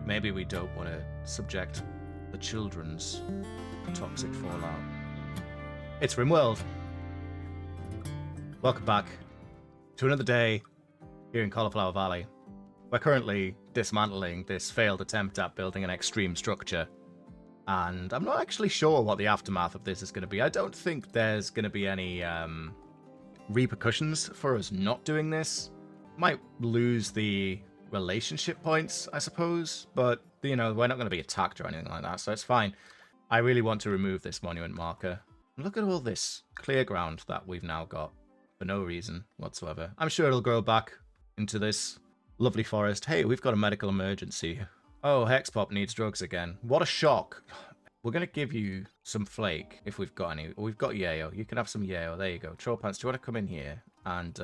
Maybe we don't want to subject the children's toxic fallout. It's Rimworld. Welcome back to another day here in Cauliflower Valley. We're currently dismantling this failed attempt at building an extreme structure, and I'm not actually sure what the aftermath of this is going to be. I don't think there's going to be any repercussions for us not doing this. Might lose the relationship points, I suppose, but, you know, we're not going to be attacked or anything like that, so it's fine. I really want to remove this monument marker. Look at all this clear ground that we've now got for no reason whatsoever. I'm sure it'll grow back into this lovely forest. Hey, we've got a medical emergency. Oh, Hexpop needs drugs again. What a shock. We're going to give you some flake if we've got any. We've got yayo. You can have some yayo. There you go. Trollpants, do you want to come in here and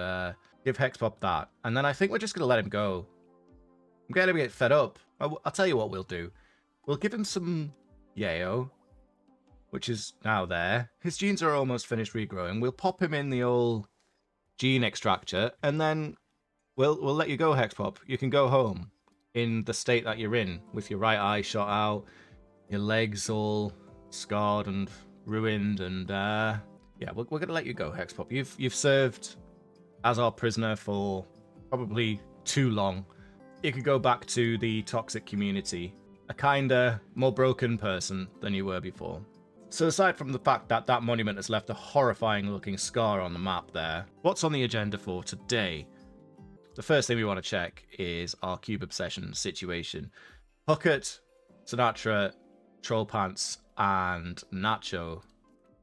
give Hexpop that? And then I think we're just going to let him go. I'm getting a bit fed up. I'll tell you what we'll do. We'll give him some yayo, which is now there. His genes are almost finished regrowing. We'll pop him in the old gene extractor, and then we'll let you go, Hexpop. You can go home in the state that you're in, with your right eye shot out, your legs all scarred and ruined, and yeah, we're gonna let you go, Hexpop. You've served as our prisoner for probably too long. You could go back to the toxic community, a kinder, more broken person than you were before. So aside from the fact that that monument has left a horrifying looking scar on the map there, what's on the agenda for today? The first thing we want to check is our cube obsession situation. Huckett, Sinatra, Trollpants, and Nacho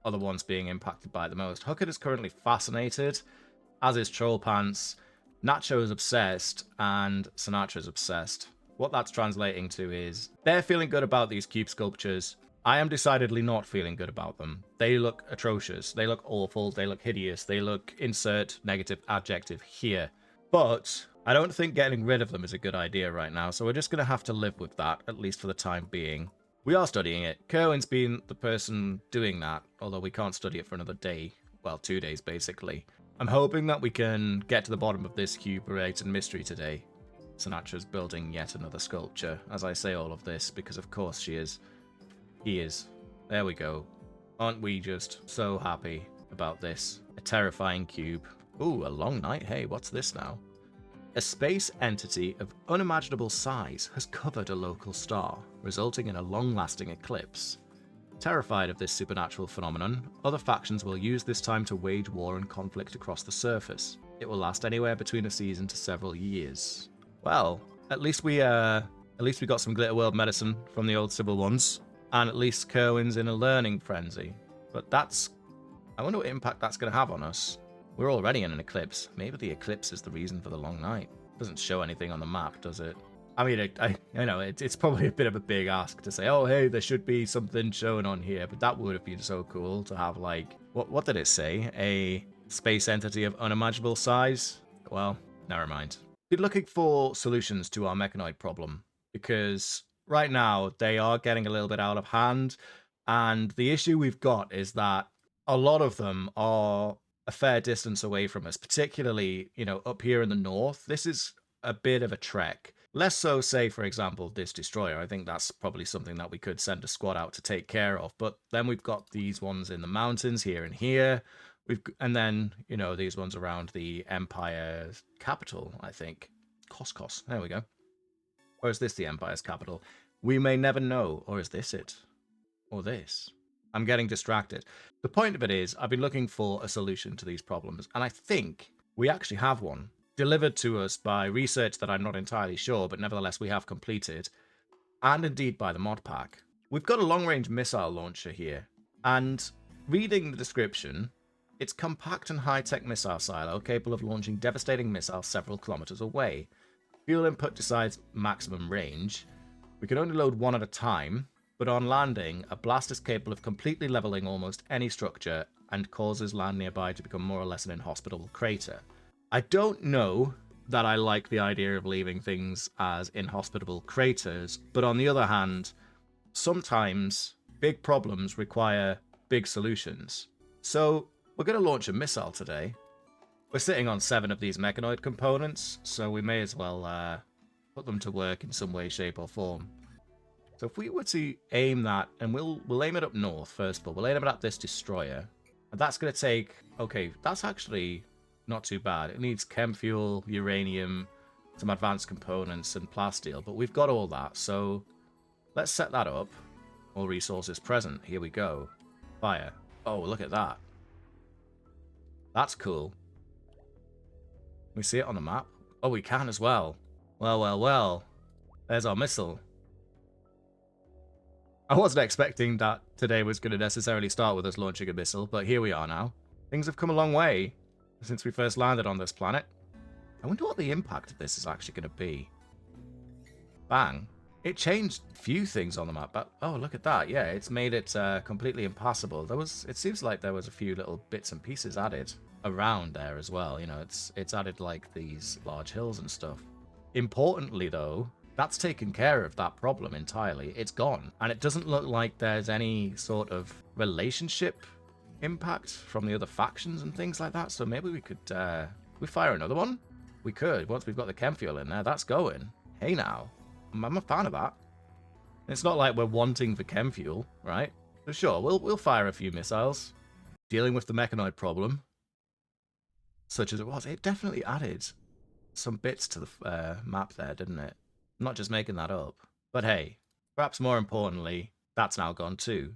are the ones being impacted by it the most. Huckett is currently fascinated, as is Trollpants. Nacho is obsessed, and Sinatra is obsessed. What that's translating to is they're feeling good about these cube sculptures. I am decidedly not feeling good about them. They look atrocious. They look awful. They look hideous. They look insert negative adjective here. But I don't think getting rid of them is a good idea right now, so we're just going to have to live with that, at least for the time being. We are studying it. Kerwin's been the person doing that, although we can't study it for another day. Well, 2 days, basically. I'm hoping that we can get to the bottom of this cube-related mystery today. Sinatra's building yet another sculpture, as I say all of this, because of course she is. He is. There we go. Aren't we just so happy about this? A terrifying cube. Ooh, a long night. Hey, what's this now? A space entity of unimaginable size has covered a local star, resulting in a long-lasting eclipse. Terrified of this supernatural phenomenon, other factions will use this time to wage war and conflict across the surface. It will last anywhere between a season to several years. Well, at least we got some Glitter World medicine from the old civil ones, and at least Kerwin's in a learning frenzy. But I wonder what impact that's going to have on us. We're already in an eclipse. Maybe the eclipse is the reason for the long night. Doesn't show anything on the map, does it? I mean, I know it's probably a bit of a big ask to say, oh, hey, there should be something shown on here, but that would have been so cool to have, like, what did it say? A space entity of unimaginable size? Well, never mind. Be looking for solutions to our mechanoid problem, because right now they are getting a little bit out of hand, and the issue we've got is that a lot of them are a fair distance away from us, particularly, you know, up here in the north. This is a bit of a trek. Less so, say, for example, this destroyer. I think that's probably something that we could send a squad out to take care of. But then we've got these ones in the mountains here and here. And then, you know, these ones around the Empire's capital, I think. Koskos. There we go. Or is this the Empire's capital? We may never know. Or is this it? Or this? I'm getting distracted. The point of it is, I've been looking for a solution to these problems, and I think we actually have one, delivered to us by research that I'm not entirely sure, but nevertheless we have completed, and indeed by the mod pack. We've got a long-range missile launcher here, and reading the description, it's compact and high-tech missile silo capable of launching devastating missiles several kilometers away. Fuel input decides maximum range. We can only load one at a time, but on landing, a blast is capable of completely leveling almost any structure and causes land nearby to become more or less an inhospitable crater. I don't know that I like the idea of leaving things as inhospitable craters, but on the other hand, sometimes big problems require big solutions. So we're going to launch a missile today. We're sitting on 7 of these mechanoid components, so we may as well put them to work in some way, shape, or form. So if we were to aim that, and we'll aim it up north first of all. We'll aim it at this destroyer. And that's going to take... Okay, that's actually not too bad. It needs chem fuel, uranium, some advanced components, and plasteel. But we've got all that, so let's set that up. All resources present. Here we go. Fire. Oh, look at that. That's cool. Can we see it on the map? Oh, we can as well. Well, well, well. There's our missile. I wasn't expecting that today was going to necessarily start with us launching a missile, but here we are now. Things have come a long way since we first landed on this planet. I wonder what the impact of this is actually going to be. Bang. It changed a few things on the map, but oh, look at that. Yeah, it's made it completely impassable. It seems like there was a few little bits and pieces added around there as well. You know, it's added like these large hills and stuff. Importantly, though, that's taken care of that problem entirely. It's gone, and it doesn't look like there's any sort of relationship impact from the other factions and things like that. So maybe we could we fire another one. We could once we've got the chem fuel in there. That's going. Hey now. I'm a fan of that. It's not like we're wanting for chem fuel, right? So sure, we'll fire a few missiles. Dealing with the mechanoid problem, such as it was, it definitely added some bits to the map there, didn't it? I'm not just making that up. But hey, perhaps more importantly, that's now gone too.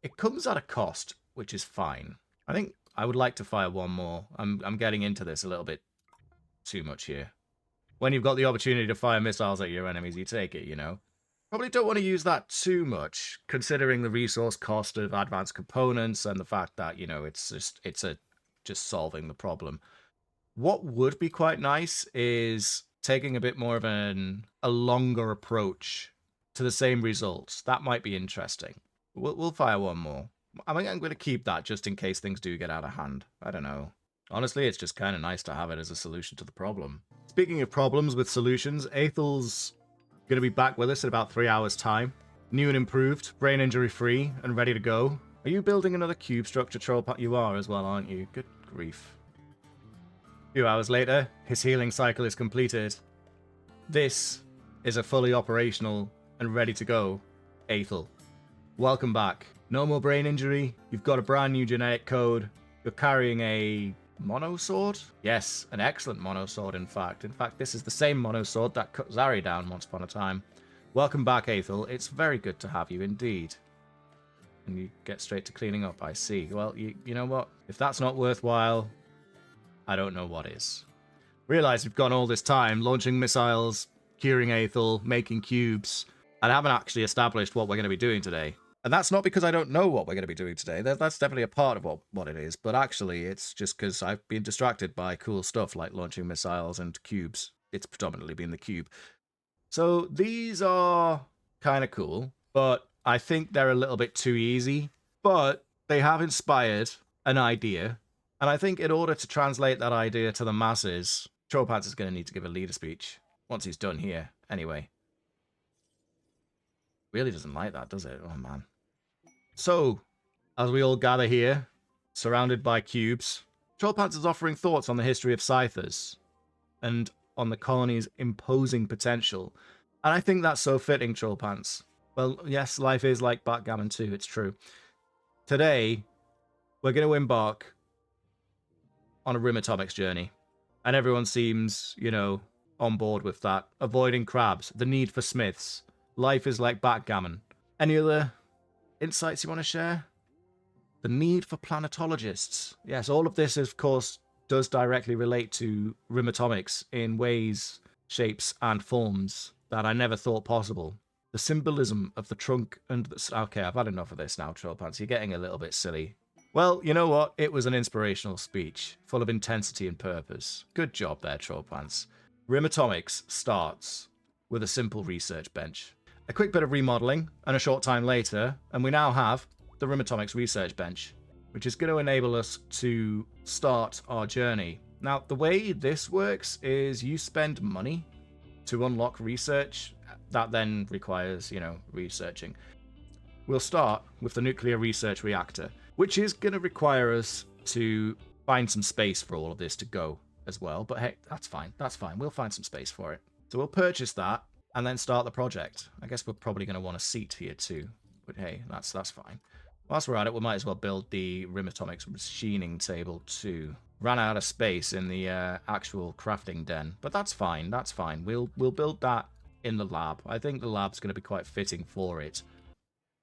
It comes at a cost, which is fine. I think I would like to fire one more. I'm getting into this a little bit too much here. When you've got the opportunity to fire missiles at your enemies, you take it, you know. Probably don't want to use that too much, considering the resource cost of advanced components and the fact that, you know, it's just solving the problem. What would be quite nice is taking a bit more of a longer approach to the same results. That might be interesting. We'll fire one more. I think I'm going to keep that just in case things do get out of hand. I don't know. Honestly, it's just kind of nice to have it as a solution to the problem. Speaking of problems with solutions, Aethel's going to be back with us in about 3 hours' time. New and improved, brain injury free, and ready to go. Are you building another cube structure, Trollpat? You are as well, aren't you? Good grief. A few hours later, his healing cycle is completed. This is a fully operational and ready to go Aethel. Welcome back. No more brain injury. You've got a brand new genetic code. You're carrying a monosword? Yes, an excellent monosword, in fact. In fact, this is the same monosword that cut Zari down once upon a time. Welcome back, Aethel. It's very good to have you indeed. And you get straight to cleaning up, I see. Well, you know what? If that's not worthwhile, I don't know what is. Realize we've gone all this time launching missiles, curing Aethel, making cubes, and I haven't actually established what we're going to be doing today. And that's not because I don't know what we're going to be doing today. That's definitely a part of what it is. But actually, it's just because I've been distracted by cool stuff like launching missiles and cubes. It's predominantly been the cube. So these are kind of cool, but I think they're a little bit too easy. But they have inspired an idea. And I think in order to translate that idea to the masses, Trollpants is going to need to give a leader speech once he's done here. Anyway. Really doesn't like that, does it? Oh, man. So, as we all gather here, surrounded by cubes, Trollpants is offering thoughts on the history of Scythers and on the colony's imposing potential. And I think that's so fitting, Trollpants. Well, yes, life is like backgammon too, it's true. Today, we're going to embark on a Rimatomics journey. And everyone seems, you know, on board with that. Avoiding crabs, the need for smiths. Life is like backgammon. Any other insights you want to share? The need for planetologists. Yes, all of this, of course, does directly relate to Rimatomics in ways, shapes, and forms that I never thought possible. The symbolism of the trunk and the... Okay, I've had enough of this now, Trollpants. You're getting a little bit silly. Well, you know what? It was an inspirational speech, full of intensity and purpose. Good job there, Trollpants. Rimatomics starts with a simple research bench. A quick bit of remodeling, and a short time later, and we now have the Rimatomics Research Bench, which is going to enable us to start our journey. Now, the way this works is you spend money to unlock research. That then requires, you know, researching. We'll start with the nuclear research reactor, which is going to require us to find some space for all of this to go as well. But hey, that's fine. That's fine. We'll find some space for it. So we'll purchase that and then start the project. I guess we're probably going to want a seat here too. But hey, that's fine. Whilst we're at it, we might as well build the Rimatomics machining table too. Ran out of space in the actual crafting den, but that's fine. That's fine. We'll build that in the lab. I think the lab's going to be quite fitting for it.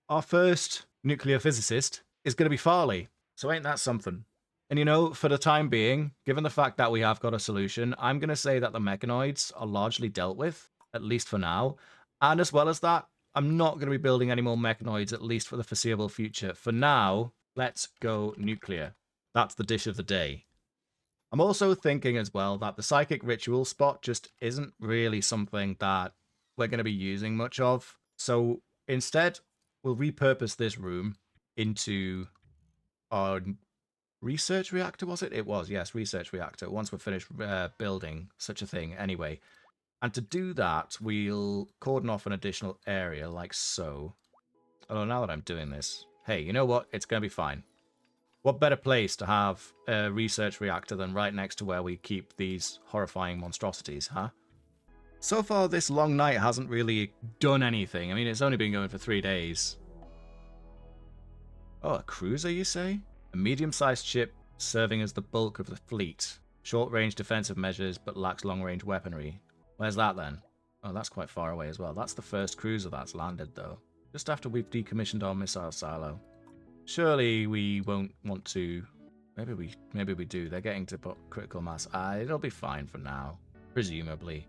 Our first nuclear physicist is going to be Farley, so ain't that something? And you know, for the time being, given the fact that we have got a solution, I'm going to say that the mechanoids are largely dealt with, at least for now. And as well as that, I'm not going to be building any more mechanoids, at least for the foreseeable future. For now, let's go nuclear. That's the dish of the day. I'm also thinking as well that the psychic ritual spot just isn't really something that we're going to be using much of. So instead, we'll repurpose this room into our research reactor, was it? It was, yes, research reactor, once we're finished building such a thing anyway. And to do that, we'll cordon off an additional area like so. Although now that I'm doing this, hey, you know what? It's going to be fine. What better place to have a research reactor than right next to where we keep these horrifying monstrosities, huh? So far, this long night hasn't really done anything. I mean, it's only been going for 3 days. Oh, a cruiser, you say? A medium-sized ship serving as the bulk of the fleet. Short-range defensive measures, but lacks long-range weaponry. Where's that, then? Oh, that's quite far away as well. That's the first cruiser that's landed, though. Just after we've decommissioned our missile silo. Surely we won't want to... Maybe we do. They're getting to critical mass. It'll be fine for now. Presumably.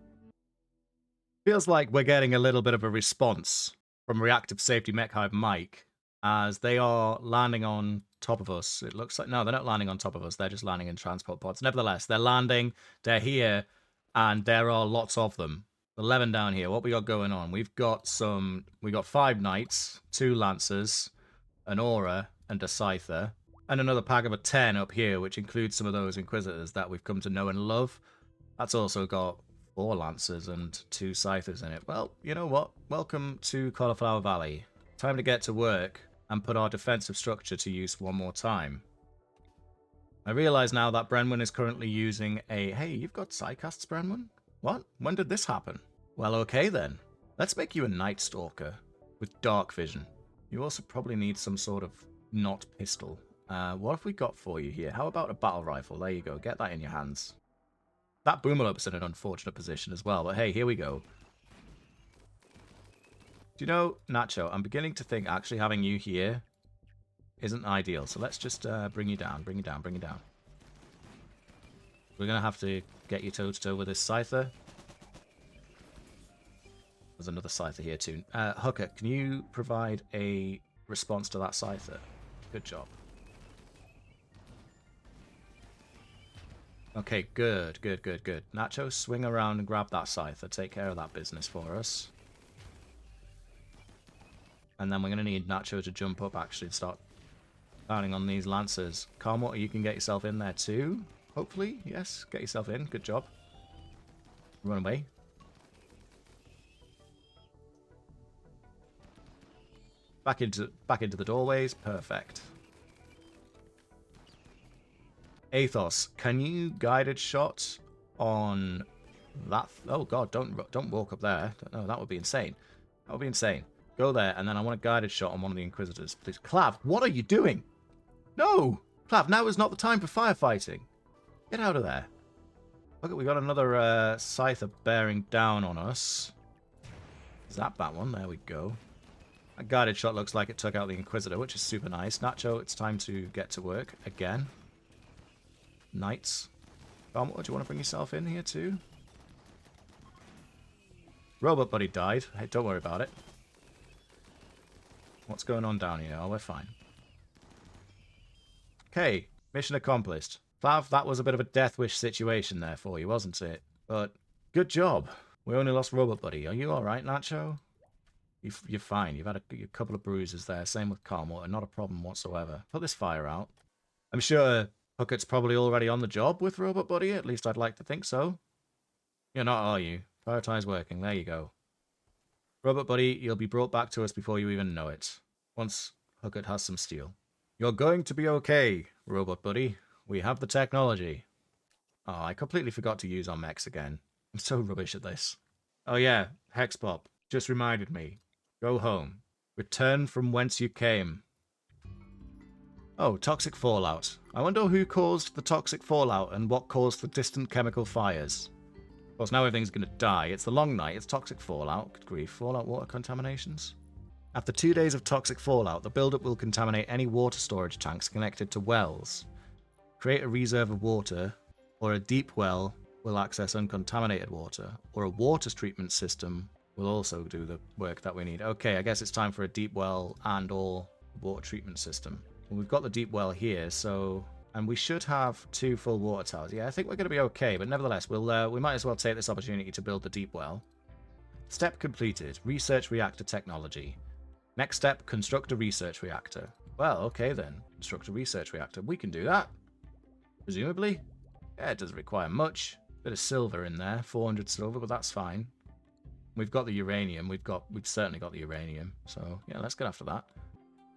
Feels like we're getting a little bit of a response from Reactive Safety Mech Hive Mike as they are landing on top of us. It looks like... No, they're not landing on top of us. They're just landing in transport pods. Nevertheless, they're landing. They're here. And there are lots of them. 11 down here. What we got going on? We got 5 knights, 2 lancers, an aura, and a scyther, and another pack of 10 up here, which includes some of those inquisitors that we've come to know and love. That's also got 4 lancers and 2 scythers in it. Well, you know what? Welcome to Cauliflower Valley. Time to get to work and put our defensive structure to use one more time. I realise now that Brenwyn is currently using a... Hey, you've got psycasts, Brenwyn? What? When did this happen? Well, okay then. Let's make you a Night Stalker with dark vision. You also probably need some sort of not pistol. What have we got for you here? How about a battle rifle? There you go. Get that in your hands. That boomerlope's in an unfortunate position as well, but hey, here we go. Do you know, Nacho, I'm beginning to think actually having you here isn't ideal. So let's just bring you down, bring you down, bring you down. We're going to have to get you toe-to-toe with this scyther. There's another scyther here too. Hooker, can you provide a response to that scyther? Good job. Okay, good, good, good, good. Nacho, swing around and grab that scyther. Take care of that business for us. And then we're going to need Nacho to jump up actually and start pounding on these lancers. Calmwater, you can get yourself in there too. Hopefully, yes. Get yourself in. Good job. Run away. Back into the doorways. Perfect. Athos, can you guided shot on that? Oh god, don't walk up there. No, that would be insane. That would be insane. Go there, and then I want a guided shot on one of the Inquisitors, please. Clav, what are you doing? No! Clav, now is not the time for firefighting. Get out of there. Look, we got another scyther bearing down on us. Zap that one. There we go. That guided shot looks like it took out the Inquisitor, which is super nice. Nacho, it's time to get to work again. Knights. What, do you want to bring yourself in here too? Robot Buddy died. Hey, don't worry about it. What's going on down here? Oh, we're fine. Okay, mission accomplished. Flav, that was a bit of a death wish situation there for you, wasn't it? But good job. We only lost Robot Buddy. Are you alright, Nacho? You're fine. You've had a couple of bruises there. Same with Calmwater. Not a problem whatsoever. Put this fire out. I'm sure Hooker's probably already on the job with Robot Buddy. At least I'd like to think so. You're not, are you? Prioritize working. There you go. Robot Buddy, you'll be brought back to us before you even know it. Once Hooker has some steel. You're going to be okay, Robot Buddy. We have the technology. Oh, I completely forgot to use our mechs again. I'm so rubbish at this. Oh yeah, Hexpop. Just reminded me. Go home. Return from whence you came. Oh, toxic fallout. I wonder who caused the toxic fallout and what caused the distant chemical fires. Of course, now everything's going to die. It's the long night. It's toxic fallout. Good grief. Fallout water contaminations. After 2 days of toxic fallout, the buildup will contaminate any water storage tanks connected to wells. Create a reserve of water, or a deep well will access uncontaminated water, or a water treatment system will also do the work that we need. Okay, I guess it's time for a deep well and or water treatment system. Well, we've got the deep well here, so... And we should have 2 full water towers. Yeah, I think we're going to be okay, but nevertheless, we might as well take this opportunity to build the deep well. Step completed. Research reactor technology. Next step, construct a research reactor. Well, okay then. Construct a research reactor. We can do that. Presumably. Yeah, it doesn't require much. Bit of silver in there. 400 silver, but that's fine. We've got the uranium. We've certainly got the uranium. So, yeah, let's get after that.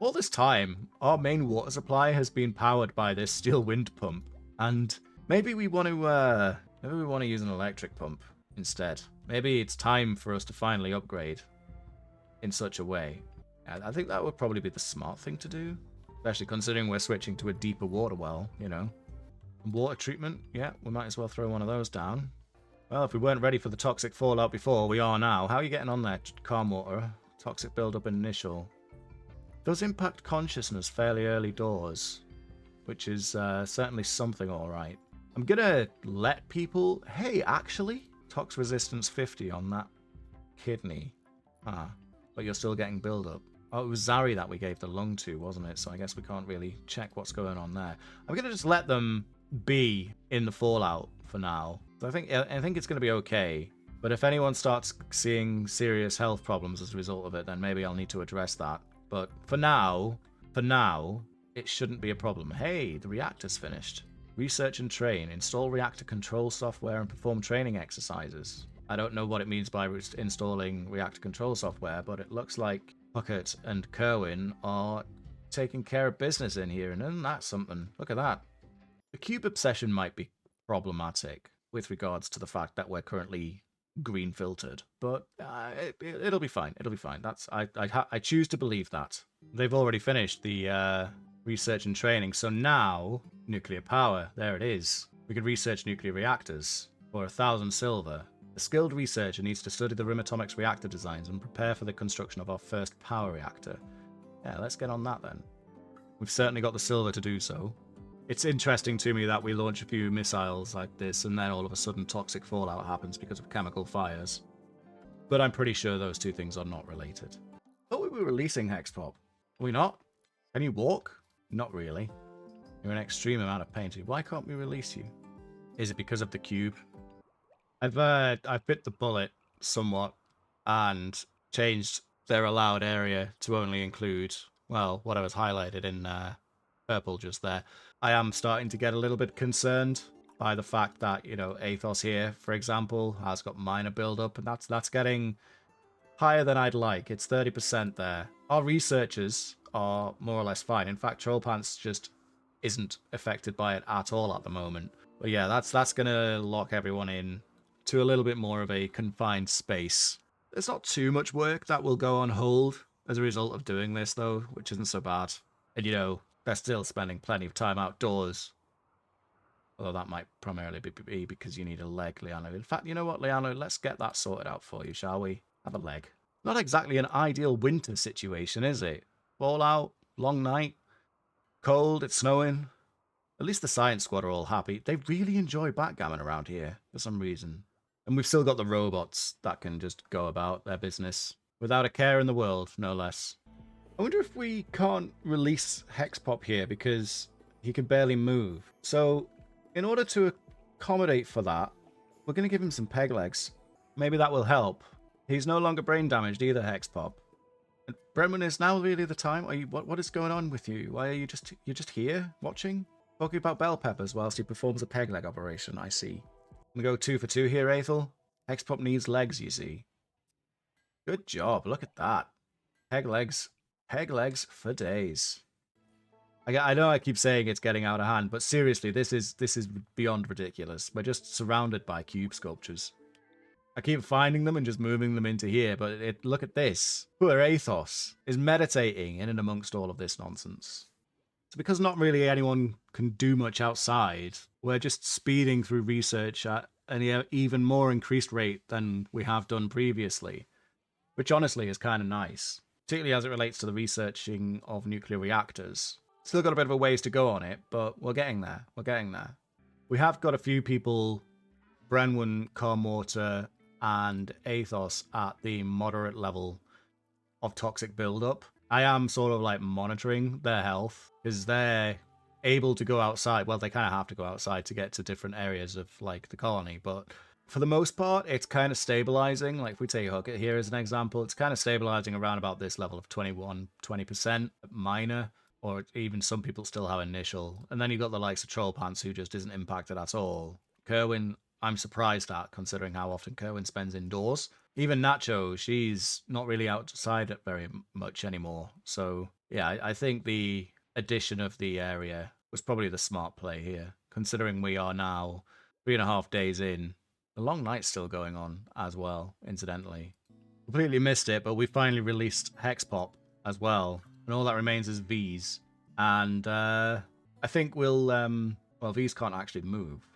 All this time, our main water supply has been powered by this steel wind pump. And maybe we want to use an electric pump instead. Maybe it's time for us to finally upgrade in such a way. I think that would probably be the smart thing to do. Especially considering we're switching to a deeper water well, you know. Water treatment, yeah, we might as well throw one of those down. Well, if we weren't ready for the toxic fallout before, we are now. How are you getting on there, calm water? Toxic buildup initial. Does impact consciousness fairly early doors, which is certainly something alright. I'm gonna let people... Hey, actually, tox resistance 50 on that kidney. Ah, but you're still getting buildup. Oh, it was Zari that we gave the lung to, wasn't it? So I guess we can't really check what's going on there. I'm gonna just let them be in the fallout for now. I think it's gonna be okay. But if anyone starts seeing serious health problems as a result of it, then maybe I'll need to address that. But for now, it shouldn't be a problem. Hey, the reactor's finished. Research and train. Install reactor control software and perform training exercises. I don't know what it means by installing reactor control software, but it looks like Puckett and Kerwin are taking care of business in here, and isn't that something? Look at that. The cube obsession might be problematic with regards to the fact that we're currently green filtered, but it'll be fine. It'll be fine. I choose to believe that. They've already finished the research and training, so now nuclear power. There it is. We can research nuclear reactors for 1,000 silver. A skilled researcher needs to study the Rimatomics reactor designs and prepare for the construction of our first power reactor. Yeah, let's get on that then. We've certainly got the silver to do so. It's interesting to me that we launch a few missiles like this and then all of a sudden toxic fallout happens because of chemical fires. But I'm pretty sure those two things are not related. Thought we were releasing Hexpop. Are we not? Can you walk? Not really. You're an extreme amount of pain. Why can't we release you? Is it because of the cube? I've bit the bullet somewhat and changed their allowed area to only include, well, what I was highlighted in purple just there. I am starting to get a little bit concerned by the fact that, you know, Athos here, for example, has got minor build-up, and that's getting higher than I'd like. It's 30% there. Our researchers are more or less fine. In fact, Trollpants just isn't affected by it at all at the moment. But yeah, that's gonna lock everyone in to a little bit more of a confined space. There's not too much work that will go on hold as a result of doing this, though, which isn't so bad. And, you know, they're still spending plenty of time outdoors. Although that might primarily be because you need a leg, Liano. In fact, you know what, Liano? Let's get that sorted out for you, shall we? Have a leg. Not exactly an ideal winter situation, is it? Fallout, long night, cold, it's snowing. At least the science squad are all happy. They really enjoy backgammon around here for some reason. And we've still got the robots that can just go about their business without a care in the world, no less. I wonder if we can't release Hexpop here because he can barely move. So, in order to accommodate for that, we're going to give him some peg legs. Maybe that will help. He's no longer brain damaged either, Hexpop. And Brenman, is now really the time? Are you? What is going on with you? Why are you're just here watching, talking about bell peppers whilst he performs a peg leg operation? I see. I'm gonna go 2 for 2 here, Aethel. Hexpop needs legs, you see. Good job. Look at that. Peg legs for days. I know I keep saying it's getting out of hand, but seriously, this is beyond ridiculous. We're just surrounded by cube sculptures. I keep finding them and just moving them into here, but look at this. Poor Athos is meditating in and amongst all of this nonsense. So because not really anyone can do much outside, we're just speeding through research at an even more increased rate than we have done previously, which honestly is kind of nice, particularly as it relates to the researching of nuclear reactors. Still got a bit of a ways to go on it, but we're getting there. We're getting there. We have got a few people, Brenwan, Carmortar, and Athos, at the moderate level of toxic buildup. I am sort of like monitoring their health because they're able to go outside. Well, they kind of have to go outside to get to different areas of like the colony, but for the most part, it's kind of stabilizing. Like if we take Hookit here as an example, it's kind of stabilizing around about this level of 20% minor, or even some people still have initial. And then you've got the likes of Trollpants who just isn't impacted at all. Kerwin, I'm surprised at, considering how often Kerwin spends indoors. Even Nacho, she's not really outside very much anymore. So yeah, I think the addition of the area was probably the smart play here, considering we are now 3.5 days in. The long night's still going on as well, incidentally. Completely missed it, but we finally released Hexpop as well. And all that remains is V's. And I think we'll... well, V's can't actually move.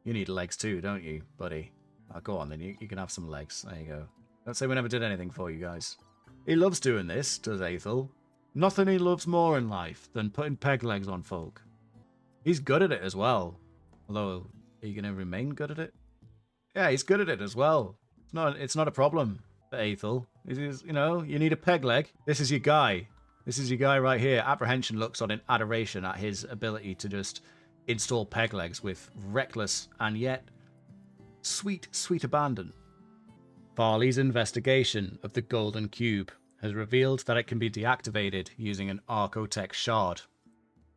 You need legs too, don't you, buddy? Oh, go on then, you can have some legs. There you go. Don't say we never did anything for you guys. He loves doing this, does Athel. Nothing he loves more in life than putting peg legs on folk. He's good at it as well. Although, are you going to remain good at it? Yeah, he's good at it as well. It's not a problem for Athel. You know, you need a peg leg. This is your guy. This is your guy right here. Apprehension looks on in adoration at his ability to just install peg legs with reckless and yet sweet, sweet abandon. Farley's investigation of the Golden Cube has revealed that it can be deactivated using an Archotech shard.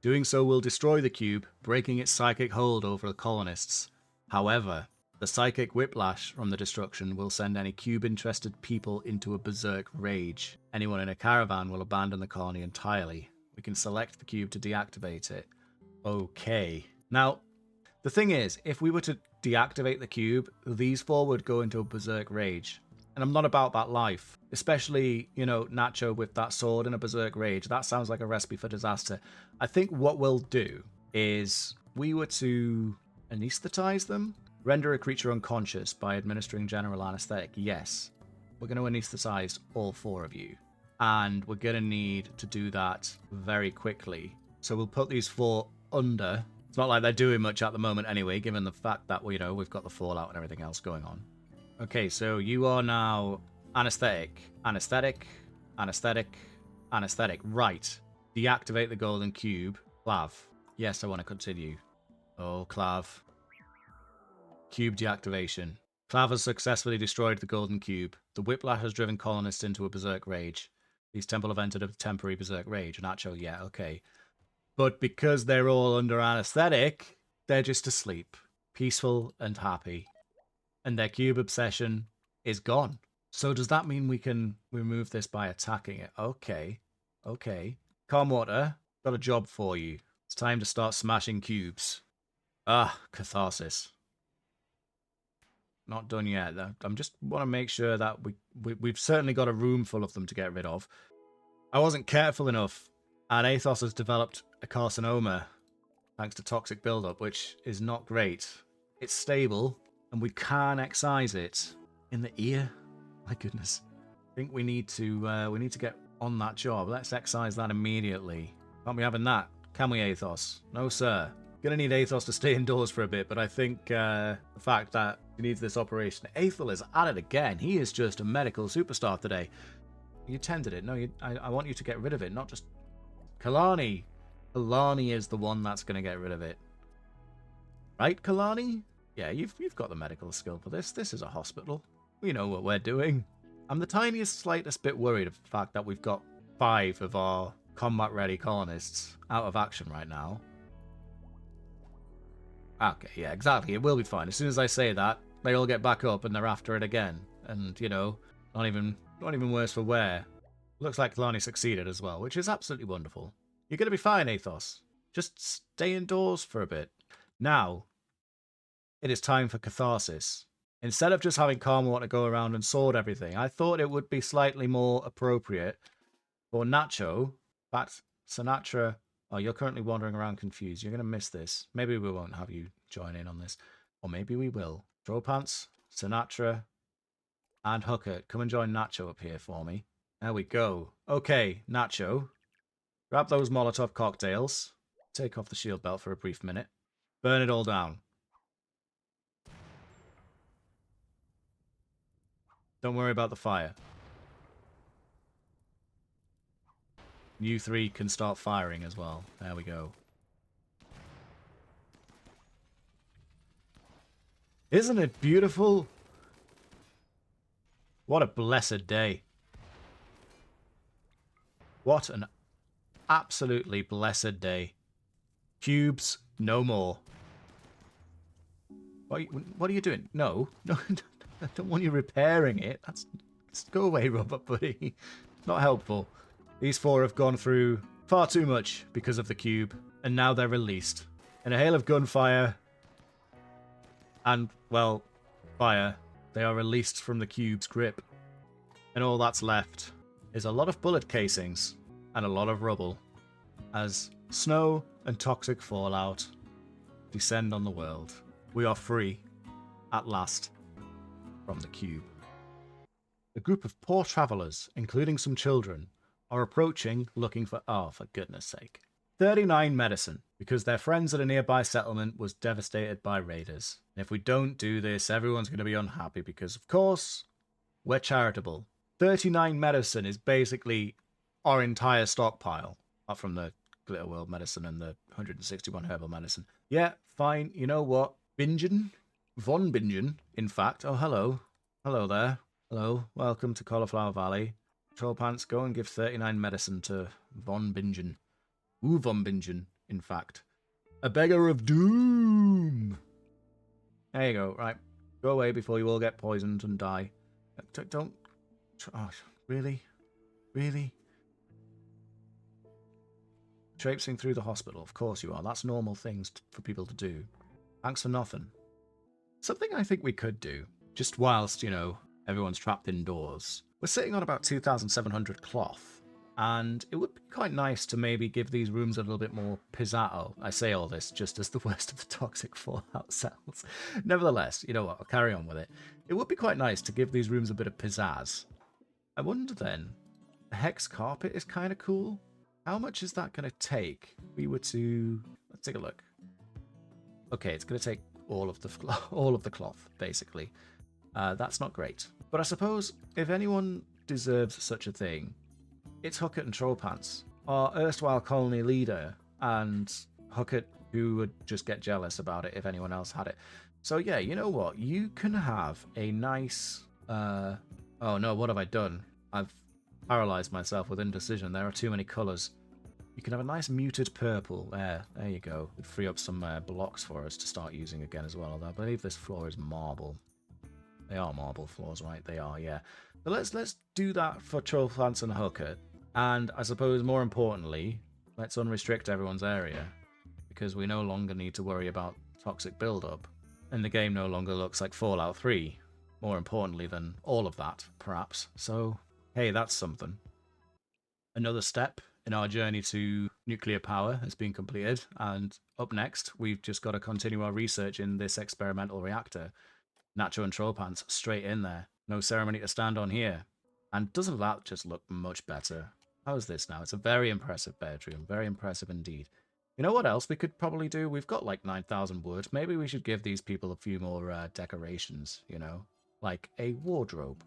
Doing so will destroy the cube, breaking its psychic hold over the colonists. However, the psychic whiplash from the destruction will send any cube-interested people into a berserk rage. Anyone in a caravan will abandon the colony entirely. We can select the cube to deactivate it. Okay. Now, the thing is, if we were to deactivate the cube, these four would go into a berserk rage. And I'm not about that life. Especially, you know, Nacho with that sword in a berserk rage. That sounds like a recipe for disaster. I think what we'll do is we were to anesthetize them. Render a creature unconscious by administering general anesthetic. Yes. We're going to anesthetize all four of you. And we're going to need to do that very quickly. So we'll put these four under. It's not like they're doing much at the moment anyway, given the fact that, you know, we've got the fallout and everything else going on. Okay, so you are now anesthetic, anesthetic, anesthetic, anesthetic. Right. Deactivate the golden cube. Clav. Yes, I want to continue. Oh, Clav. Cube deactivation. Clav has successfully destroyed the golden cube. The whiplash has driven colonists into a berserk rage. These temple have entered a temporary berserk rage. Nacho, yeah, okay. But because they're all under anesthetic, they're just asleep. Peaceful and happy. And their cube obsession is gone. So does that mean we can remove this by attacking it? Okay. Okay. Carmortar, got a job for you. It's time to start smashing cubes. Ah, catharsis. Not done yet. I just want to make sure that we've certainly got a room full of them to get rid of. I wasn't careful enough, and Athos has developed a carcinoma thanks to toxic buildup, which is not great. It's stable, and we can excise it in the ear. My goodness. I think we need to get on that job. Let's excise that immediately. Can't be having that, can we, Athos? No, sir. Gonna need Athos to stay indoors for a bit, but I think the fact that he needs this operation. Athel is at it again. He is just a medical superstar today. You tended it. No, I want you to get rid of it, not just... Kalani. Kalani is the one that's going to get rid of it. Right, Kalani? Yeah, you've got the medical skill for this. This is a hospital. We know what we're doing. I'm the tiniest, slightest bit worried of the fact that we've got 5 of our combat-ready colonists out of action right now. Okay, yeah, exactly. It will be fine. As soon as I say that, they all get back up and they're after it again. And, you know, not even worse for wear. Looks like Kalani succeeded as well, which is absolutely wonderful. You're going to be fine, Athos. Just stay indoors for a bit. Now, it is time for catharsis. Instead of just having Carmort to go around and sword everything, I thought it would be slightly more appropriate for Nacho. In fact, Sinatra... Oh, you're currently wandering around confused. You're going to miss this. Maybe we won't have you join in on this. Or maybe we will. Tropants, Sinatra, and Hooker. Come and join Nacho up here for me. There we go. Okay, Nacho. Grab those Molotov cocktails. Take off the shield belt for a brief minute. Burn it all down. Don't worry about the fire. You three can start firing as well. There we go. Isn't it beautiful? What a blessed day. What an absolutely blessed day. Cubes, no more. What are you doing? No, I don't want you repairing it. Go away, Robert Buddy. Not helpful. These four have gone through far too much because of the cube, and now they're released. In a hail of gunfire and, well, fire, they are released from the cube's grip. And all that's left is a lot of bullet casings and a lot of rubble as snow and toxic fallout descend on the world. We are free, at last, from the cube. A group of poor travellers, including some children, are approaching looking for... Oh, for goodness sake. 39 medicine, because their friends at a nearby settlement was devastated by raiders. And if we don't do this, everyone's going to be unhappy because, of course, we're charitable. 39 medicine is basically our entire stockpile, apart from the Glitter World medicine and the 161 herbal medicine. Yeah, fine. You know what? Bingen? Von Bingen, in fact. Oh, hello. Hello there. Hello. Welcome to Cauliflower Valley. Trollpants, go and give 39 medicine to Von Bingen. Ooh, Von Bingen, in fact. A beggar of doom! There you go, right. Go away before you all get poisoned and die. Don't... Oh, really? Really? Traipsing through the hospital, of course you are. That's normal things for people to do. Thanks for nothing. Something I think we could do, just whilst, you know, everyone's trapped indoors. We're sitting on about 2,700 cloth, and it would be quite nice to maybe give these rooms a little bit more pizzazz. I say all this just as the worst of the toxic fallout cells. Nevertheless, you know what, I'll carry on with it. It would be quite nice to give these rooms a bit of pizzazz. I wonder then, the hex carpet is kind of cool. How much is that going to take if we were to... Let's take a look. Okay, it's going to take all of the cloth, basically. That's not great. But I suppose if anyone deserves such a thing, it's Huckett and Trollpants, our erstwhile colony leader, and Huckett, who would just get jealous about it if anyone else had it. So yeah, you know what? You can have a nice... Oh no, what have I done? I've paralyzed myself with indecision. There are too many colours. You can have a nice muted purple. There you go. It'd free up some blocks for us to start using again as well. Although I believe this floor is marble. They are marble floors, right? They are, yeah. But let's do that for Trollpants and Hooker. And I suppose more importantly, let's unrestrict everyone's area. Because we no longer need to worry about toxic build-up. And the game no longer looks like Fallout 3. More importantly than all of that, perhaps. So, hey, that's something. Another step in our journey to nuclear power has been completed. And up next, we've just got to continue our research in this experimental reactor. Nacho and Trollpants straight in there. No ceremony to stand on here. And doesn't that just look much better? How's this now? It's a very impressive bedroom. Very impressive indeed. You know what else we could probably do? We've got like 9,000 wood. Maybe we should give these people a few more decorations, you know? Like a wardrobe.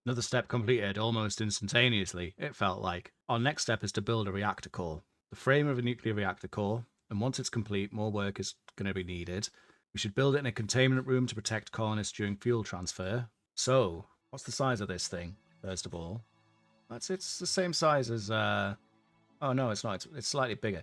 Another step completed almost instantaneously, it felt like. Our next step is to build a reactor core. The frame of a nuclear reactor core. And once it's complete, more work is going to be needed. We should build it in a containment room to protect colonists during fuel transfer. So, what's the size of this thing, first of all? It's the same size as... Oh, no, it's not. It's slightly bigger.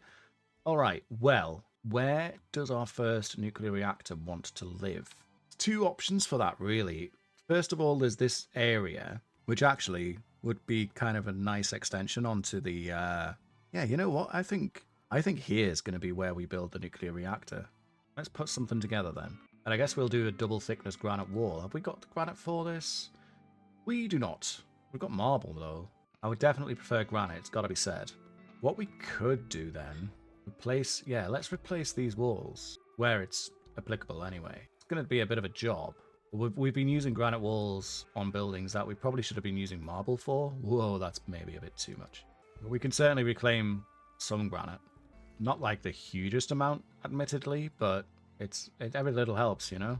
All right, well, where does our first nuclear reactor want to live? Two options for that, really. First of all, there's this area, which actually would be kind of a nice extension onto the Yeah, you know what? I think here's going to be where we build the nuclear reactor. Let's put something together then. And I guess we'll do a double thickness granite wall. Have we got the granite for this? We do not. We've got marble though. I would definitely prefer granite, it's got to be said. What we could do then, let's replace these walls where it's applicable anyway. It's going to be a bit of a job. We've been using granite walls on buildings that we probably should have been using marble for. Whoa, that's maybe a bit too much. But we can certainly reclaim some granite. Not like the hugest amount, admittedly, but every little helps, you know?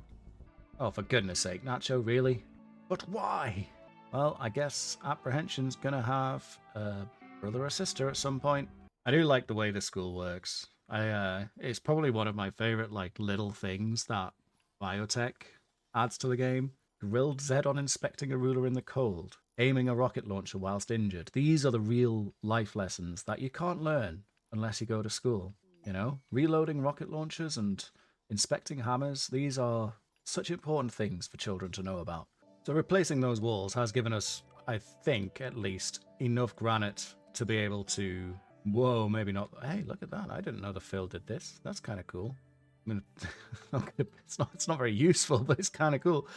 Oh, for goodness sake, Nacho, really? But why? Well, I guess Apprehension's gonna have a brother or sister at some point. I do like the way the school works. It's probably one of my favorite, like, little things that biotech adds to the game. Grilled Z on inspecting a ruler in the cold. Aiming a rocket launcher whilst injured. These are the real life lessons that you can't learn unless you go to school. You know? Reloading rocket launchers and inspecting hammers. These are such important things for children to know about. So replacing those walls has given us, I think, at least, enough granite to be able to... Whoa, maybe not. Hey, look at that. I didn't know the Phil did this. That's kind of cool. I mean, it's not very useful, but it's kind of cool.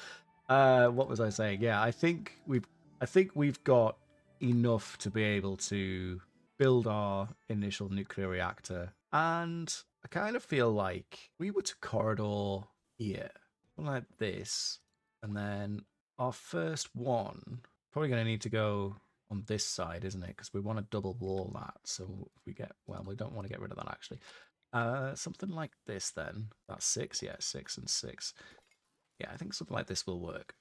What was I saying? Yeah, I think we've got enough to be able to build our initial nuclear reactor. And I kind of feel like we were to corridor here, like this, and then our first one probably going to need to go on this side, isn't it? Because we want to double wall that. So if we we don't want to get rid of that actually. Something like this then. That's 6, yeah, 6 and 6. Yeah, I think something like this will work.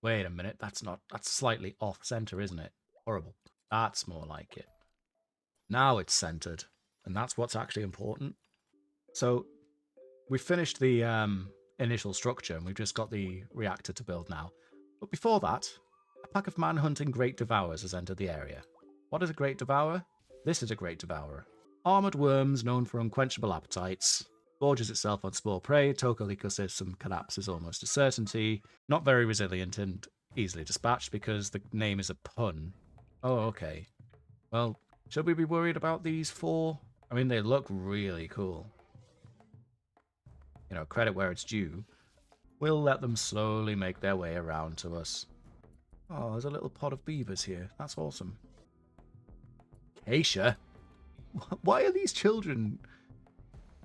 Wait a minute, that's slightly off center, isn't it? Horrible. That's more like it. Now it's centered, and that's what's actually important. So we finished the initial structure, and we've just got the reactor to build now. But before that, a pack of man-hunting Great Devourers has entered the area. What is a Great Devourer? This is a Great Devourer. Armored worms known for unquenchable appetites. Gorges itself on small prey. Total ecosystem collapse is almost a certainty. Not very resilient and easily dispatched because the name is a pun. Oh, okay. Well, should we be worried about these 4? I mean, they look really cool. You know, credit where it's due. We'll let them slowly make their way around to us. Oh, there's a little pod of beavers here. That's awesome. Keisha? Why are these children...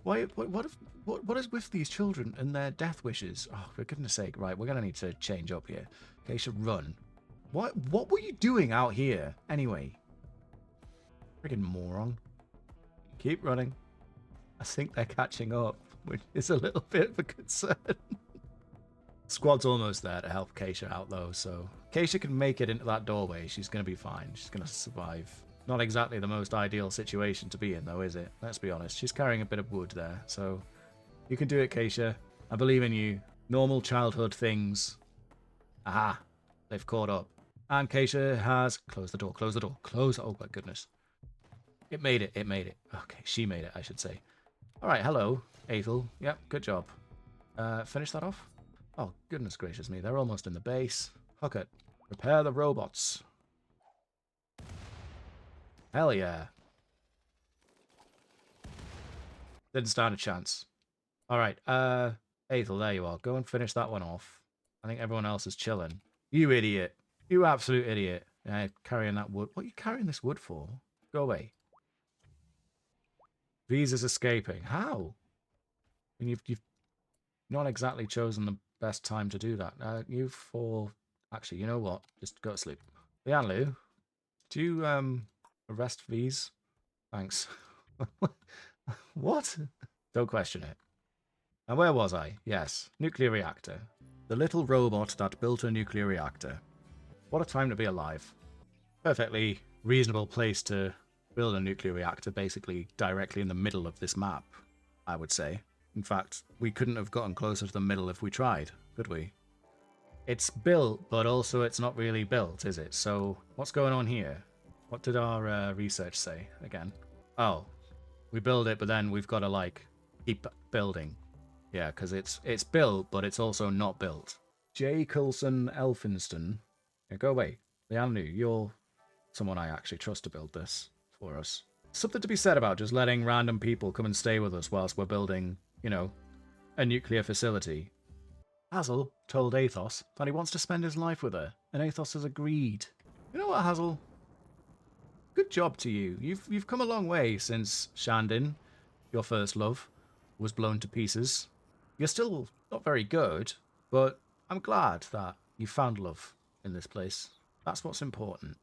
What is with these children and their death wishes? Oh, for goodness sake. Right, we're going to need to change up here. Keisha, run. What were you doing out here, anyway? Friggin' moron. Keep running. I think they're catching up, which is a little bit of a concern. Squad's almost there to help Keisha out, though, so... Keisha can make it into that doorway. She's going to be fine. She's going to survive. Not exactly the most ideal situation to be in, though, is it? Let's be honest. She's carrying a bit of wood there, so... You can do it, Keisha. I believe in you. Normal childhood things. Aha. They've caught up. And Keisha has... Close the door, close the door, close... Oh, my goodness. It made it, it made it. Okay, she made it, I should say. Alright, hello, Ethel. Yep, good job. Finish that off? Oh, goodness gracious me, they're almost in the base. Huckett, repair the robots. Hell yeah. Didn't stand a chance. Alright, Ethel, there you are. Go and finish that one off. I think everyone else is chilling. You idiot. You absolute idiot. Carrying that wood. What are you carrying this wood for? Go away. Visa's escaping. How? I mean, you've not exactly chosen the best time to do that. You four... Actually, you know what? Just go to sleep. Lianlu, do you, arrest V's? Thanks. What? Don't question it. Now, where was I? Yes, nuclear reactor. The little robot that built a nuclear reactor. What a time to be alive. Perfectly reasonable place to build a nuclear reactor, basically directly in the middle of this map, I would say. In fact, we couldn't have gotten closer to the middle if we tried, could we? It's built, but also it's not really built, is it? So, what's going on here? What did our research say, again? Oh, we build it, but then we've got to, like, keep building. Yeah, because it's built, but it's also not built. J. Coulson Elphinston. Yeah, go away. Lianlu, you're someone I actually trust to build this for us. something to be said about just letting random people come and stay with us whilst we're building, you know, a nuclear facility. Hazel told Athos that he wants to spend his life with her, and Athos has agreed. You know what, Hazel? Good job to you. You've come a long way since Shandin, your first love, was blown to pieces. You're still not very good, but I'm glad that you found love in this place. That's what's important.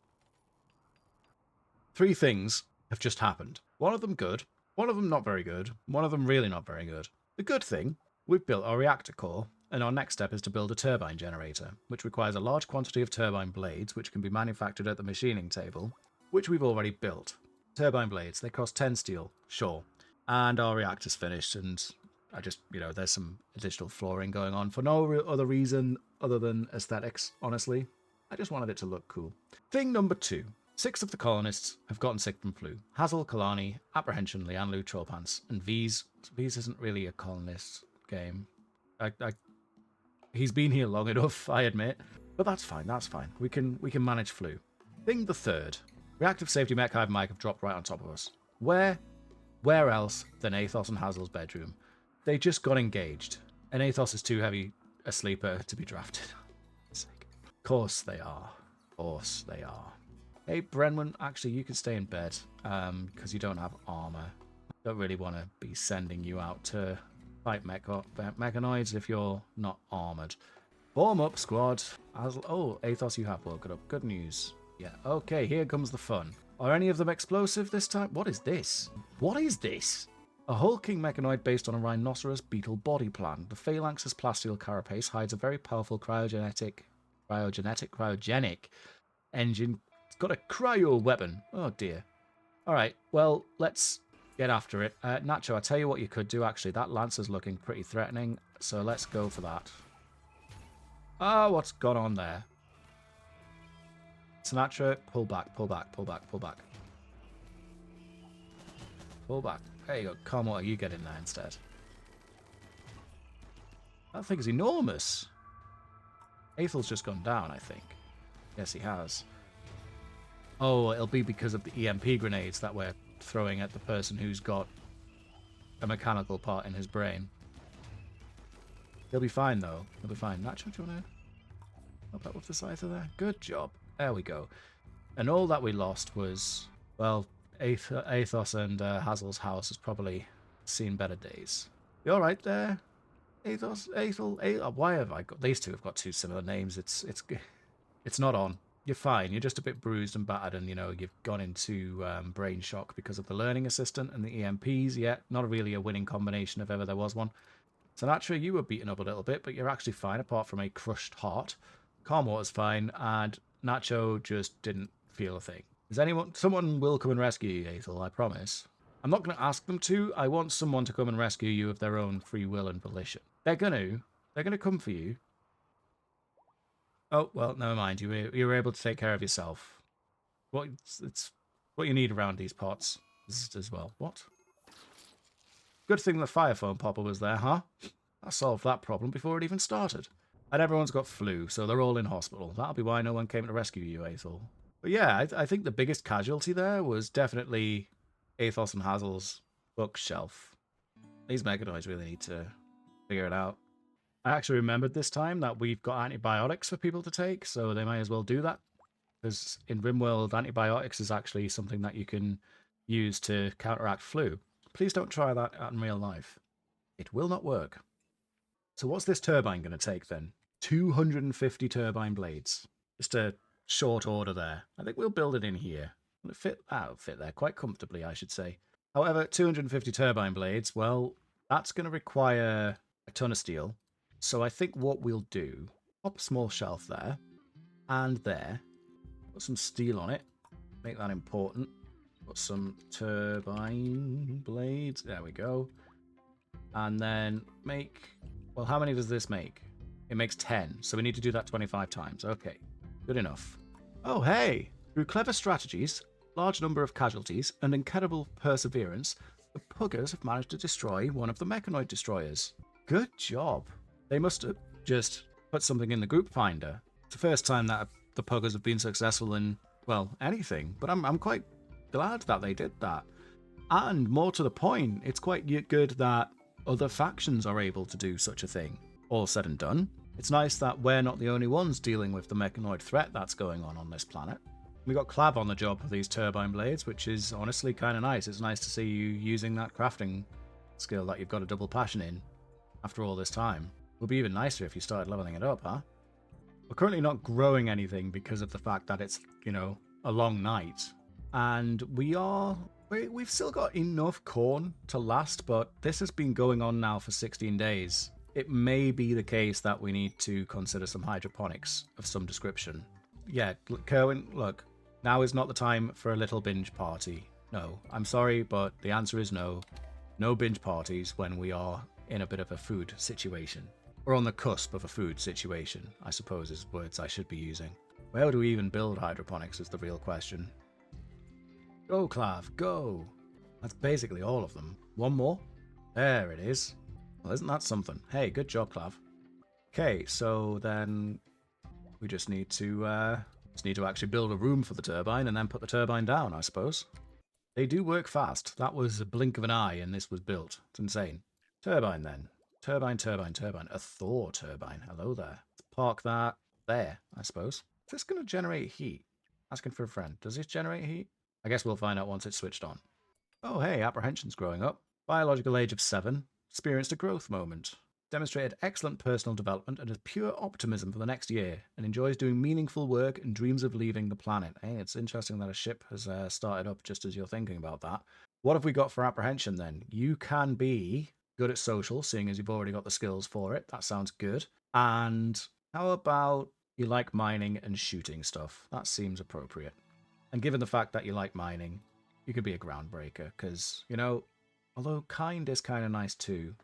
3 things have just happened. One of them good, one of them not very good, one of them really not very good. The good thing, we've built our reactor core, and our next step is to build a turbine generator, which requires a large quantity of turbine blades, which can be manufactured at the machining table, which we've already built. Turbine blades, they cost 10 steel, sure. And our reactor's finished, and I just, there's some additional flooring going on for no other reason other than aesthetics, honestly. I just wanted it to look cool. Thing number 2. 6 of the colonists have gotten sick from flu. Hazel, Kalani, Apprehension, Lianlu, Trollpants, and V's. V's isn't really a colonist game. He's been here long enough, I admit. But that's fine, that's fine. We can manage flu. Thing the 3rd. Reactive safety mech hive mic have dropped right on top of us. Where else than Athos and Hazel's bedroom? They just got engaged. And Athos is too heavy a sleeper to be drafted. Of course they are. Of course they are. Hey, Brenwan, actually, you can stay in bed, because you don't have armor. Don't really want to be sending you out to fight mechanoids if you're not armored. Form up, squad. Oh, Athos, you have woken up. Good news. Yeah, okay, here comes the fun. Are any of them explosive this time? What is this? What is this? A hulking mechanoid based on a rhinoceros beetle body plan. The phalanx's plasteel carapace hides a very powerful cryogenic engine. It's got a cryo weapon. Oh dear. Alright, well, let's get after it. Nacho, I'll tell you what you could do, actually. That lancer's looking pretty threatening, so let's go for that. Ah, what's gone on there? Sinatra, pull back, pull back, pull back, pull back. Pull back. There you go. Come on, you get in there instead. That thing is enormous. Athel's just gone down, I think. Yes, he has. Oh, it'll be because of the EMP grenades that we're throwing at the person who's got a mechanical part in his brain. He'll be fine, though. He'll be fine. Nacho, do you want to help out with the scyther there? Good job. There we go. And all that we lost was, well, Athos and Hazel's house has probably seen better days. You alright there? Athos? Athel? Why have I got... These two have got 2 similar names. It's not on. You're fine. You're just a bit bruised and battered, and, you've gone into brain shock because of the learning assistant and the EMPs. Yeah, not really a winning combination if ever there was one. So naturally, you were beaten up a little bit, but you're actually fine, apart from a crushed heart. Calm water's fine, and Nacho just didn't feel a thing. Someone will come and rescue you, Ethel, I promise. I'm not going to ask them to. I want someone to come and rescue you of their own free will and volition. They're going to come for you. Oh, well, never mind. You were able to take care of yourself. It's what you need around these pots as well. What? Good thing the fire foam popper was there, huh? That solved that problem before it even started. And everyone's got flu, so they're all in hospital. That'll be why no one came to rescue you, Ethel. But yeah, I think the biggest casualty there was definitely Athos and Hazel's bookshelf. These mechanoids really need to figure it out. I actually remembered this time that we've got antibiotics for people to take, so they may as well do that. Because in Rimworld, antibiotics is actually something that you can use to counteract flu. Please don't try that out in real life. It will not work. So what's this turbine going to take then? 250 turbine blades. Just a short order there. I think we'll build it in here. Will it fit? That'll fit there quite comfortably, I should say. However, 250 turbine blades, well, that's going to require a ton of steel. So I think what we'll do, pop a small shelf there and there. Put some steel on it. Make that important. Put some turbine blades. There we go. And then make... Well, how many does this make? It makes 10. So we need to do that 25 times. Okay. Good enough. Oh, hey! Through clever strategies, large number of casualties, and incredible perseverance, the Puggers have managed to destroy one of the mechanoid destroyers. Good job. They must have just put something in the group finder. It's the first time that the Puggers have been successful in, well, anything. But I'm quite glad that they did that. And more to the point, it's quite good that other factions are able to do such a thing. All said and done, it's nice that we're not the only ones dealing with the mechanoid threat that's going on this planet. We got Clav on the job with these turbine blades, which is honestly kind of nice. It's nice to see you using that crafting skill that you've got a double passion in after all this time. It would be even nicer if you started leveling it up, huh? We're currently not growing anything because of the fact that it's, a long night. And we've still got enough corn to last, but this has been going on now for 16 days. It may be the case that we need to consider some hydroponics of some description. Yeah, Kerwin, look, now is not the time for a little binge party. No, I'm sorry, but the answer is no. No binge parties when we are in a bit of a food situation. Or on the cusp of a food situation, I suppose is words I should be using. Where do we even build hydroponics is the real question. Go, Clav, go! That's basically all of them. One more? There it is. Well, isn't that something? Hey, good job, Clav. Okay, so then we just need to actually build a room for the turbine and then put the turbine down, I suppose. They do work fast. That was a blink of an eye and this was built. It's insane. Turbine then. Turbine, turbine, turbine. A Thor turbine. Hello there. Let's park that there, I suppose. Is this going to generate heat? Asking for a friend. Does this generate heat? I guess we'll find out once it's switched on. Oh, hey, apprehension's growing up. Biological age of 7. Experienced a growth moment. Demonstrated excellent personal development and has pure optimism for the next year, and enjoys doing meaningful work and dreams of leaving the planet. Hey, it's interesting that a ship has started up just as you're thinking about that. What have we got for apprehension then? You can be good at social, seeing as you've already got the skills for it. That sounds good. And how about you like mining and shooting stuff? That seems appropriate. And given the fact that you like mining, you could be a groundbreaker, because, although kind is kind of nice too.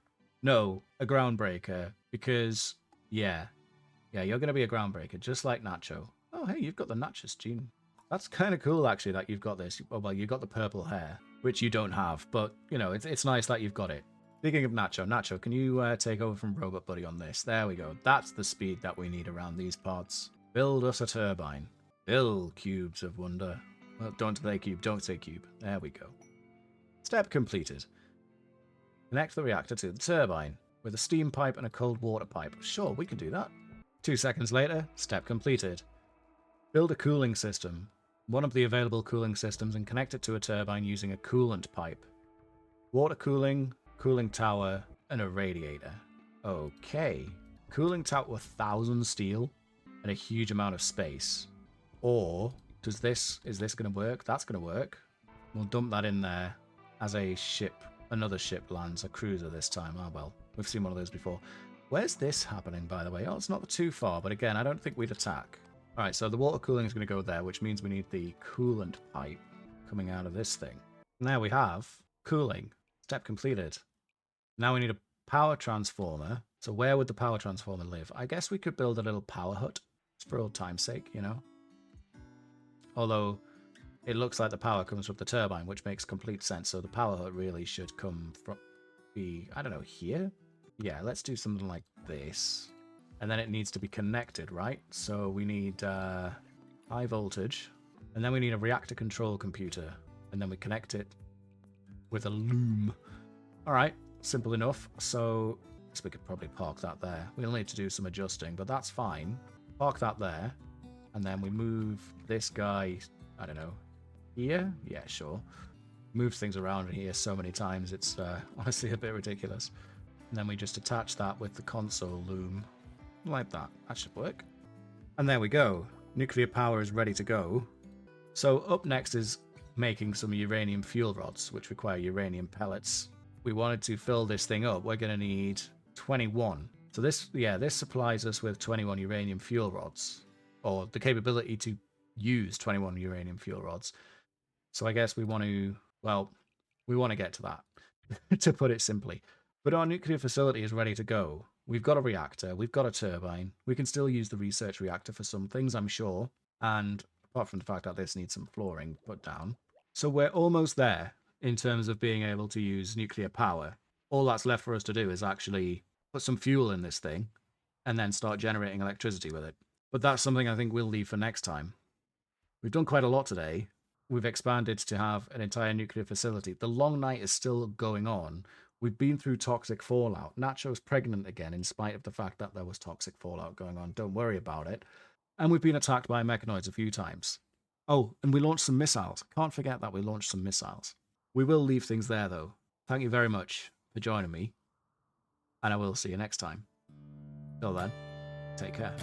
No, a groundbreaker, because, yeah, you're going to be a groundbreaker, just like Nacho. Oh, hey, you've got the Nachos gene. That's kind of cool, actually, that you've got this. Well, you've got the purple hair, which you don't have, but, it's nice that you've got it. Speaking of Nacho, can you take over from Robot Buddy on this? There we go. That's the speed that we need around these pods. Build us a turbine. Build cubes of wonder. Well, don't say cube. There we go. Step completed. Connect the reactor to the turbine with a steam pipe and a cold water pipe. Sure, we can do that. 2 seconds later, step completed. Build a cooling system. One of the available cooling systems and connect it to a turbine using a coolant pipe. Water cooling, cooling tower, and a radiator. Okay. Cooling tower with 1,000 steel and a huge amount of space. Or is this going to work? That's going to work. We'll dump that in there as a ship. Another ship lands, a cruiser this time. Ah, well, we've seen one of those before. Where's this happening, by the way? Oh, it's not too far, but again, I don't think we'd attack. All right, so the water cooling is going to go there, which means we need the coolant pipe coming out of this thing. Now we have cooling. Step completed. Now we need a power transformer. So where would the power transformer live? I guess we could build a little power hut, just for old time's sake, Although it looks like the power comes from the turbine, which makes complete sense. So the power hut really should come from I don't know, here? Yeah, let's do something like this. And then it needs to be connected, right? So we need high voltage. And then we need a reactor control computer. And then we connect it with a loom. All right, simple enough. So I guess we could probably park that there. We'll need to do some adjusting, but that's fine. Park that there. And then we move this guy, I don't know, here? Yeah, sure. Moves things around in here so many times, it's honestly a bit ridiculous. And then we just attach that with the console loom, like that. That should work. And there we go. Nuclear power is ready to go. So up next is making some uranium fuel rods, which require uranium pellets. We wanted to fill this thing up. We're going to need 21. So this supplies us with 21 uranium fuel rods, or the capability to use 21 uranium fuel rods. So I guess we want to get to that, to put it simply. But our nuclear facility is ready to go. We've got a reactor, we've got a turbine. We can still use the research reactor for some things, I'm sure. And apart from the fact that this needs some flooring put down. So we're almost there in terms of being able to use nuclear power. All that's left for us to do is actually put some fuel in this thing and then start generating electricity with it. But that's something I think we'll leave for next time. We've done quite a lot today. we've expanded to have an entire nuclear facility. The long night is still going on. We've been through toxic fallout. Nacho's pregnant again, in spite of the fact that there was toxic fallout going on. Don't worry about it. And we've been attacked by mechanoids a few times. Oh, and we launched some missiles. Can't forget that we launched some missiles. We will leave things there, though. Thank you very much for joining me, and I will see you next time. Till then, take care.